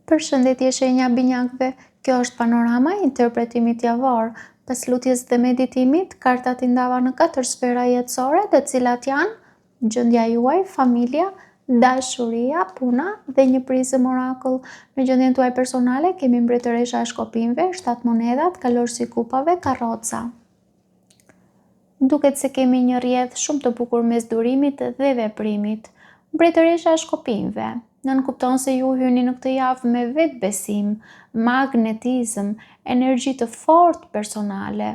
Përshëndetje shenja binjakëve, kjo është panorama e interpretimit javor. Pas lutjes dhe meditimit, kartat i ndava në 4 sfera jetësore, të cilat janë gjendja juaj, familja, dashuria, puna dhe një prizëm orakull. Në gjendjen tuaj personale kemi mbretëresha e shkopinjve, 7 monedat, kalorësi kupave, karroca. Duket se kemi një rrjedhë shumë të bukur mes durimit dhe veprimit. Mbretëresha e shkopinjve nënkupton se ju hyni në këtë javë me vetbesim, magnetizëm, energji të fortë personale.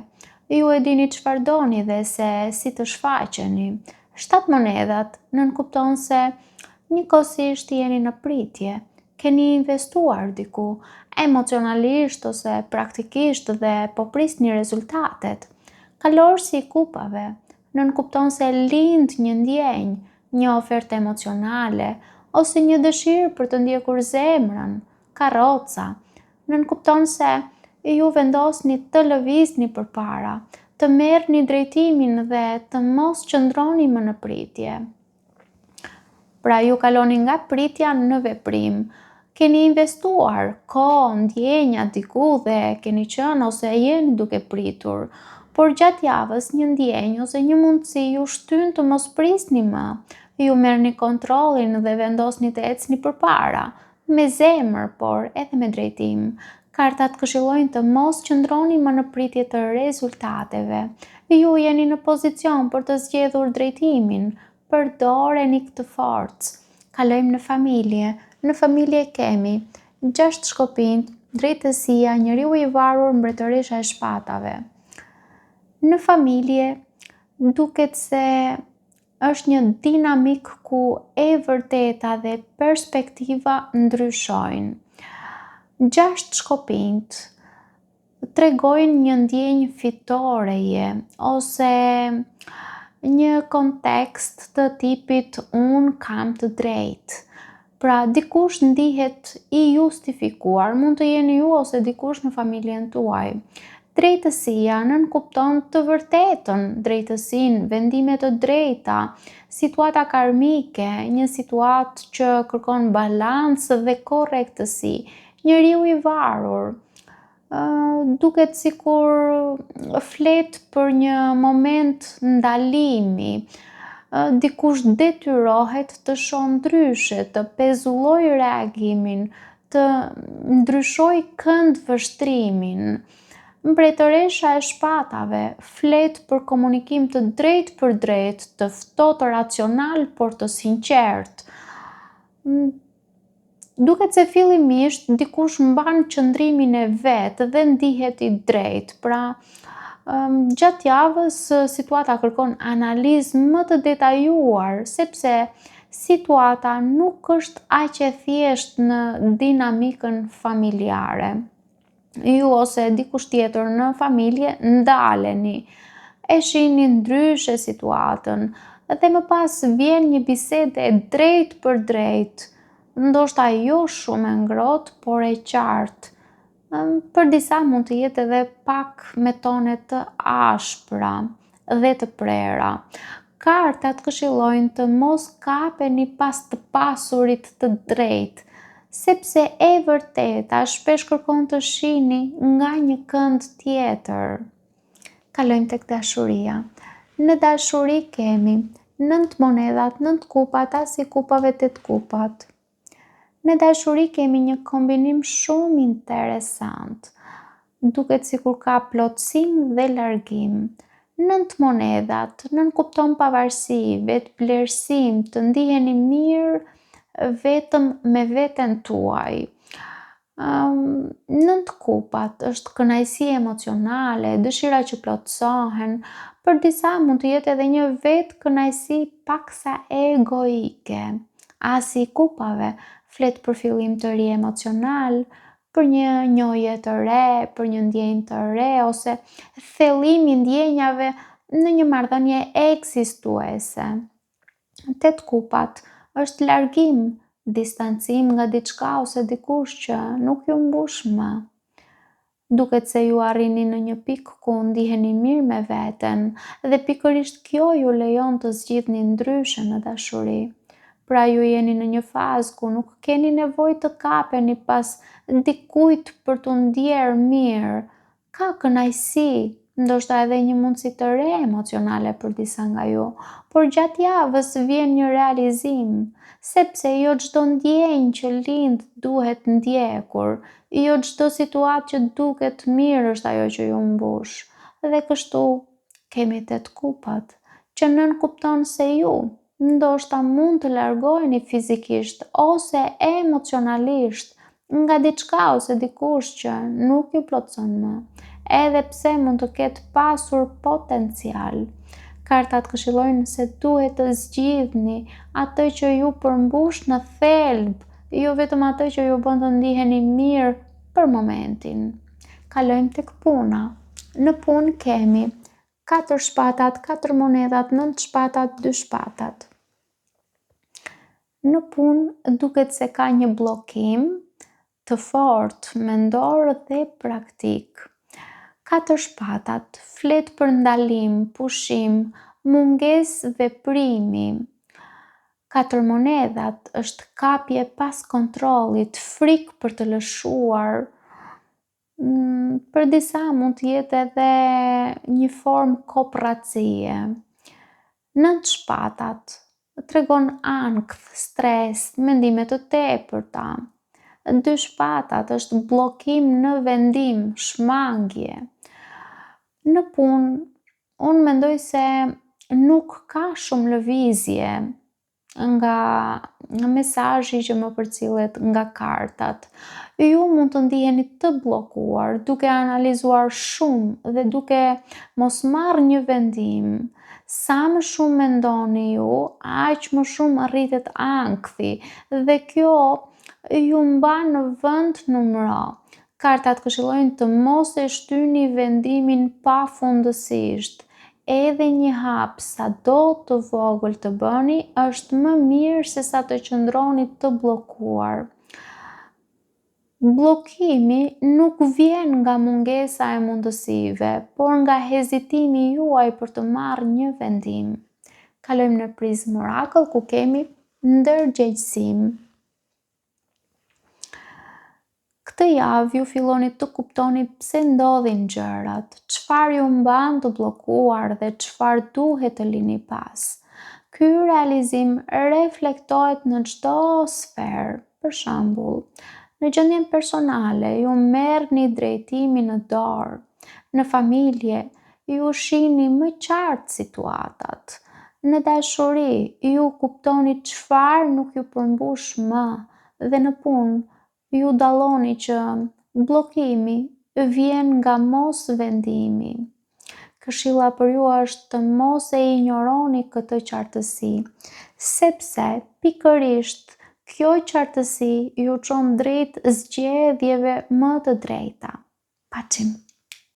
Ju e dini çfarë doni dhe se si të shfaqeni. 7 monedat nënkupton se njëkohësisht jeni në pritje, keni investuar diku, emocionalisht ose praktikisht dhe po prisni rezultatet. Kalorësi i kupave nënkupton se lind një ndjenjë, një ofertë emocionale, ose një dëshirë për të ndjekur zemrën. Karroca nënkupton se ju vendosni të lëvizni përpara, të merrni drejtimin dhe të mos qëndroni më në pritje. Pra ju kaloni nga pritja në veprim. Keni investuar kohë, ndjenja diku dhe keni qenë ose jeni duke pritur. Por gjatë javës një ndjenjë ose një mundësi ju shtyn të mos prisni më. Ju merrni kontrollin dhe vendosni të ecni përpara, me zemër, por edhe me drejtim. Kartat këshillojnë të mos qëndroni më në pritje të rezultateve. Ju jeni në pozicion për të zgjedhur drejtimin, përdoreni këtë forcë. Kalojmë në familje. Në familje kemi 6 shkopinjt, drejtësia, njeriu i varur, mbretëresha e shpatave. Në familje duket se është një dinamik ku e vërteta dhe perspektiva ndryshojnë. 6 shkopinjt tregojnë një ndjenjë fitoreje ose një kontekst të tipit unë kam të drejtë. Pra dikush ndihet i justifikuar, mund të jeni ju ose dikush në familjen tuaj. Drejtësia nënkupton të vërtetën, drejtësinë, vendime të drejta, situata karmike, një situatë që kërkon balancë dhe korrektësi. Njeriu i varur duket sikur flet për një moment ndalimi. Dikush detyrohet të shohë ndryshe, të pezullojë reagimin, të ndryshojë këndvështrimin. Mbretëresha e shpatave flet për komunikim të drejtë për drejtë, të ftohtë racional, por të sinqertë. Duket se fillimisht dikush mban qëndrimin e vet dhe ndihet i drejtë. Pra, gjatë javës situata kërkon analizë më të detajuar, sepse situata nuk është aq e thjeshtë në dinamikën familjare. Ju ose dikush tjetër në familje ndaleni, e shihni ndryshe situatën dhe më pas vjen një bisedë e drejtë për drejtë, ndoshta jo shumë e ngrohtë, por e qartë. Për disa mund të jetë edhe pak me tone të ashpra dhe të prera. Kartat këshillojnë të mos kapeni pas të pasurit të drejtë, sepse e vërteta shpesh kërkon të shihni nga një kënd tjetër. Kalojmë tek dashuria. Në dashuri kemi 9 monedat, 9 kupat, as i kupave 8 kupat. Në dashuri kemi një kombinim shumë interesant. Duket sikur ka plotësim dhe largim. 9 monedat nënkupton pavarësi, vetëvlerësim, të ndiheni mirë vetëm me veten tuaj. 9 kupat është kënaqësi emocionale, dëshira që plotësohen, për disa mund të jetë edhe një vetë kënaqësi paksa egoike. Asi i kupave flet për fillim të ri emocional, për një njohje të re, për një ndjenjë të re ose thellim i ndjenjave në një marrëdhënie ekzistuese. 8 kupat është largim, distancim nga diçka ose dikush që nuk ju mbush më. Duket se ju arrini në një pikë ku ndiheni mirë me veten dhe pikërisht kjo ju lejon të zgjidhni ndryshe në dashuri. Pra ju jeni në një fazë ku nuk keni nevojë të kapeni pas dikujt për t'u ndjerë mirë. Ka kënaqësi, ndoshta edhe një mundësi të re emocionale për disa nga ju, por gjatë javës vjen një realizim, sepse jo çdo ndjenjë që lind duhet ndjekur, jo çdo situatë që duket mirë është ajo që ju mbush. Dhe kështu kemi 8 kupat, që nënkupton se ju ndoshta mund të largoheni fizikisht ose emocionalisht nga diçka ose dikush që nuk ju plotëson më, edhe pse mund të ketë pasur potencial. Kartat këshillojnë se duhet të zgjidhni atë që ju përmbush në thelb, jo vetëm atë që ju bën të ndiheni mirë për momentin. Kalojmë tek puna. Në punë kemi 4 shpatat, 4 monedhat, 9 shpatat, 2 shpatat. Në punë duket se ka një bllokim të fortë mendor dhe praktik. 4 shpatat flet për ndalim, pushim, mungesë veprimi. 4 monedhat është kapje pas kontrollit, frikë për të lëshuar. Për disa mund të jetë edhe një formë kopratësie. 9 shpatat tregon ankth, stres, mendime të tepërta. 2 shpatat është bllokim në vendim, shmangje. Në punë, unë mendoj se nuk ka shumë lëvizje nga mesazhi që më përcillet nga kartat. Ju mund të ndiheni të bllokuar duke analizuar shumë dhe duke mos marrë një vendim. Sa më shumë mendoni ju, aq më shumë rritet ankthi dhe kjo ju mban në vend numëro. Kartat këshillojnë të mos e shtyni vendimin pafundësisht. Edhe një hap sado të vogël të bëni është më mirë se sa të qëndroni të bllokuar. Bllokimi nuk vjen nga mungesa e mundësive, por nga hezitimi juaj për të marrë një vendim. Kalojmë në prizmë Oracle ku kemi ndërgjegjësim. Këtë javë ju filloni të kuptoni pse ndodhin gjërat, çfarë ju mban të bllokuar dhe çfarë duhet të lini pas. Ky realizim reflektohet në çdo sferë. Për shembull, në gjendjen personale ju merrni drejtimin në dorë. Në familje ju shihni më qartë situatat. Në dashuri ju kuptoni çfarë nuk ju përmbush më dhe në punë ju dalloni që bllokimi vjen nga mos vendimi. Këshilla për ju është të mos e injoroni këtë qartësi, sepse pikërisht kjo qartësi ju çon drejt zgjedhjeve më të drejta. Paçim.